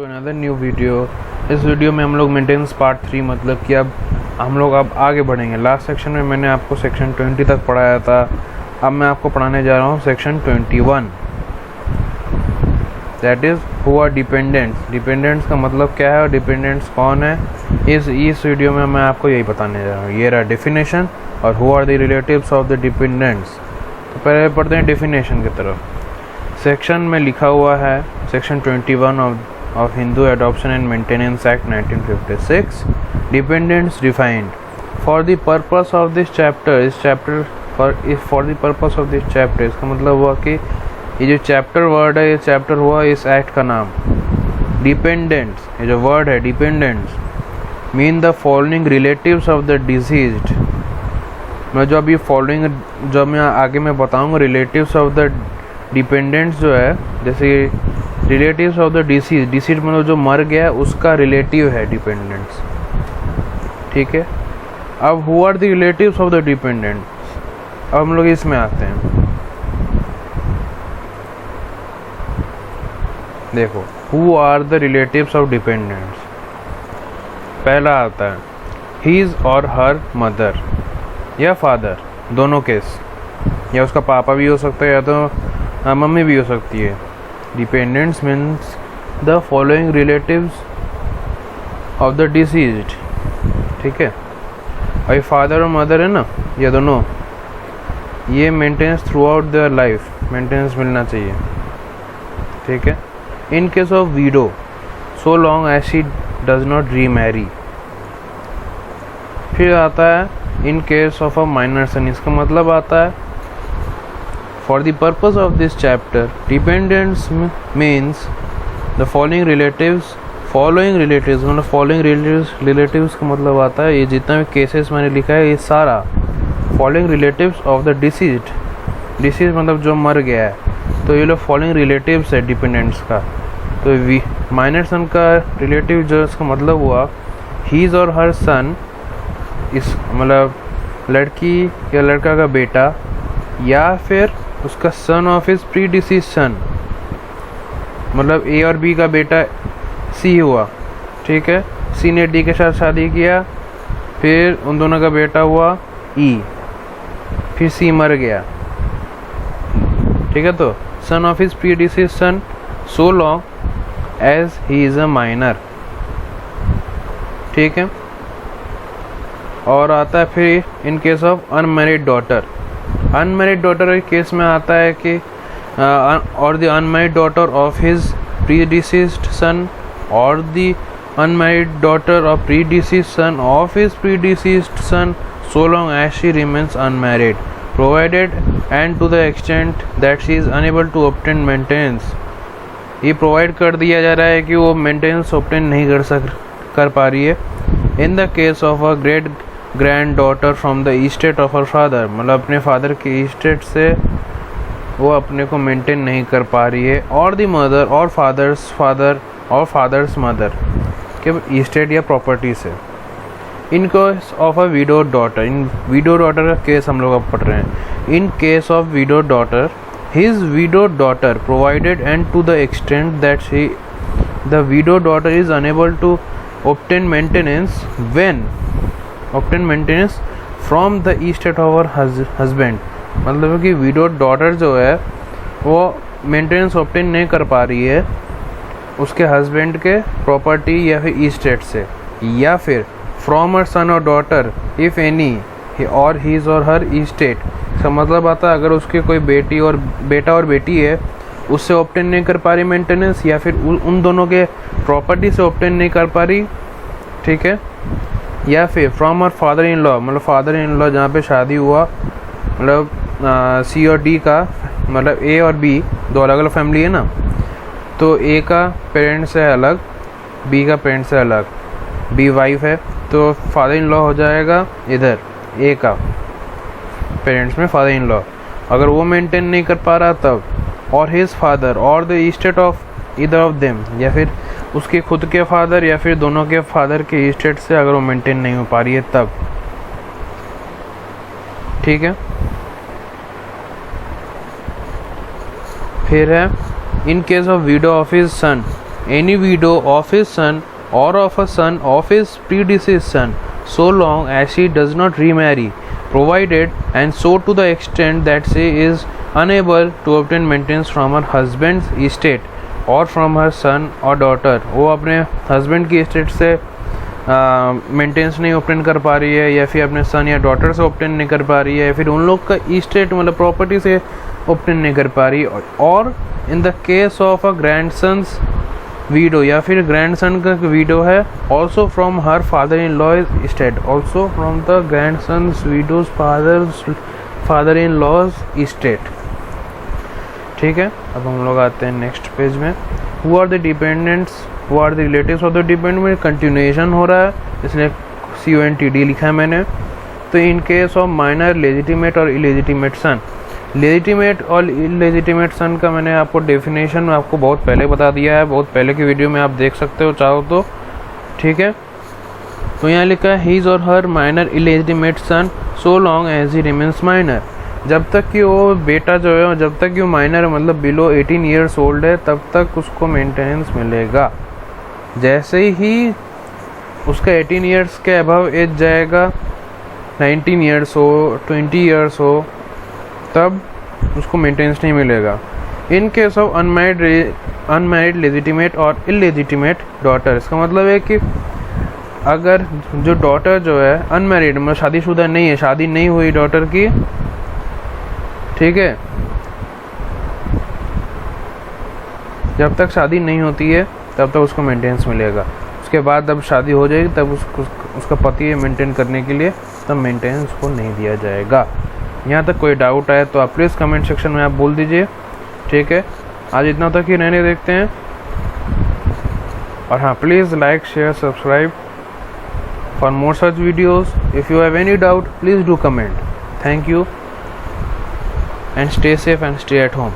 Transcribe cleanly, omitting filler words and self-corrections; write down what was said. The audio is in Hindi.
To another new video. इस वीडियो में हम लोग मेंटेनेंस पार्ट 3 मतलब कि अब हम लोग आगे बढ़ेंगे। लास्ट सेक्शन में मैंने आपको सेक्शन 20 तक पढ़ाया था। अब मैं आपको पढ़ाने जा रहा हूँ section 21, that is who are dependents. Dependents का मतलब क्या है और डिपेंडेंट्स कौन है, इस वीडियो में मैं आपको यही बताने जा रहा हूँ। ये रहा डेफिनेशन और who are the relatives of the dependents. तो पहले पढ़ते हैं डेफिनेशन की तरफ। सेक्शन में लिखा हुआ है section 21 of Hindu Adoption and Maintenance Act 1956, dependents defined. For the purpose of this chapter, for the purpose of this chapter, इसका मतलब हुआ कि ये जो चैप्टर वर्ड है, ये चैप्टर हुआ इस एक्ट का नाम। डिपेंडेंट्स, ये जो वर्ड है dependents mean the following relatives of the deceased. मैं जो अभी फॉलोइंग जो मैं आगे मैं बताऊंगा रिलेटिव्स ऑफ द डिपेंडेंट्स जो है, जैसे रिलेटिव्स ऑफ द डिसीज मतलब जो मर गया है उसका रिलेटिव है डिपेंडेंट्स, ठीक है। अब who are the relatives of the dependents, अब हम लोग इसमें आते हैं। देखो who are the relatives of dependents, पहला आता है हीज और हर मदर या फादर, दोनों केस, या उसका पापा भी हो सकता है या तो मम्मी भी हो सकती है। Dependents means the following relatives of the deceased, ठीक है। अभी फादर और मदर है ना, ये दोनों, ये maintenance throughout their life maintenance मिलना चाहिए, ठीक है। In case of widow so long as she does not remarry. फिर आता है in case of a minor son, इसका मतलब आता है For the purpose of this chapter, dependents means the following relatives मतलब following relatives का मतलब आता है ये जितना भी केसेस मैंने लिखा है ये सारा following relatives of the deceased मतलब जो मर गया है, तो ये लोग following relatives है डिपेंडेंट्स का। तो माइनर सन का रिलेटिव जो इसका मतलब हुआ हीज और हर सन, इस मतलब लड़की या लड़का का बेटा या फिर उसका son of his predeceased son, मतलब ए और बी का बेटा सी हुआ, ठीक है। सी ने डी के साथ शादी किया, फिर उन दोनों का बेटा हुआ ई, फिर सी मर गया, ठीक है। तो son of his predeceased son so long as he is a minor, ठीक है। और आता है फिर in case of unmarried daughter. Unmarried daughter के केस में आता है कि और the unmarried daughter of his predeceased son और the unmarried daughter of predeceased son of his predeceased son so long as she remains unmarried provided and to the extent that she is unable to obtain maintenance. ये प्रोवाइड कर दिया जा रहा है कि वो मेंटेनेंस ऑब्टेन नहीं कर पा रही है। इन the case of a great grand daughter from the estate of her father, मतलब अपने फादर के ईस्टेट से वो अपने को मेंटेन नहीं कर पा रही है, और द मदर और फादर्स फादर और फादर्स मदर के ईस्टेट या प्रॉपर्टी से। In case of a widow daughter, इन विडो डॉटर का केस हम लोग अब पढ़ रहे हैं। In case of widow daughter his widow daughter provided and to the extent that she the widow daughter is unable to obtain maintenance from the estate of her husband, मतलब कि विडो डॉटर जो है वो मेंटेनेंस ऑब्टेन नहीं कर पा रही है उसके हस्बैंड के प्रॉपर्टी या फिर ईस्टेट से, या फिर फ्रॉम हर सन और डॉटर इफ एनी और हीज और हर ईस्टेट। इसका मतलब आता है अगर उसके कोई बेटी और बेटा और बेटी है उससे ऑब्टेन नहीं कर पा रही मेंटेनेंस, या फिर उन दोनों के प्रॉपर्टी से ऑब्टेन नहीं कर पा रही, ठीक है। या फिर from her father in law, मतलब फादर इन लॉ जहाँ पे शादी हुआ, मतलब सी और डी का, मतलब ए और बी दो अलग अलग फैमिली है ना, तो ए का पेरेंट्स है अलग, बी का पेरेंट्स है अलग, बी वाइफ है तो फादर इन लॉ हो जाएगा इधर ए का पेरेंट्स में फादर इन लॉ। अगर वो मेंटेन नहीं कर पा रहा तब, और हिज फादर और the estate of either of them, या फिर उसके खुद के फादर या फिर दोनों के फादर के ईस्टेट से अगर वो मेंटेन नहीं हो पा रही है तब, ठीक है। फिर है in case of window of his son any widow of his son or of a son of his predeceased son, so long as she does not remarry, provided and so to the extent that she is unable to obtain maintenance from her husband's estate or from her son or daughter, वो अपने हस्बैंड की estate से मेंटेनेंस नहीं ऑब्टेन कर पा रही है, या फिर अपने सन या डॉटर से ऑब्टेन नहीं कर पा रही है, या फिर उन लोग का estate मतलब प्रॉपर्टी से ऑब्टेन नहीं कर पा रही, और in the case of a grandson's widow, या फिर ग्रैंडसन का वीडो है, also from her father in law estate, also from the grandson's widow's father in law's estate. ठीक है, अब हम लोग आते हैं नेक्स्ट पेज में। Who are the dependents, who are the relatives of the dependent में कंटिन्यूएशन हो रहा है, इसलिए CONTD लिखा है मैंने। तो in case of minor legitimate और इलेजिटिमेट सन, लेजिटिमेट और इलेजिटिमेट सन का मैंने आपको डेफिनेशन आपको बहुत पहले बता दिया है, बहुत पहले की वीडियो में आप देख सकते हो चाहो तो। ठीक है, तो यहाँ लिखा है हीज और her minor illegitimate son so long as he remains minor, जब तक कि वो बेटा जो है, जब तक कि वो माइनर मतलब बिलो 18 ईयर्स ओल्ड है, तब तक उसको मेंटेनेंस मिलेगा। जैसे ही उसका 18 ईयर्स के अबव एज जाएगा, 19 ईयर्स हो, 20 ईयर्स हो, तब उसको मेंटेनेंस नहीं मिलेगा। इन केस ऑफ अनमैरिड लेजिटिमेट और इलेजिटिमेट डॉटर, इसका मतलब है कि अगर जो डॉटर जो है अनमैरिड मतलब शादीशुदा नहीं है, शादी नहीं हुई डॉटर की, ठीक है, जब तक शादी नहीं होती है तब तक उसको मेंटेनेंस मिलेगा। उसके बाद जब शादी हो जाएगी तब उसका पति मेंटेन करने के लिए तब मेंटेनेंस को नहीं दिया जाएगा। यहाँ तक कोई डाउट आए तो आप प्लीज़ कमेंट सेक्शन में आप बोल दीजिए। ठीक है, आज इतना तक ही रहने देखते हैं, और हाँ please like share subscribe for more such videos. If you have any doubt please do comment. Thank you and stay safe and stay at home.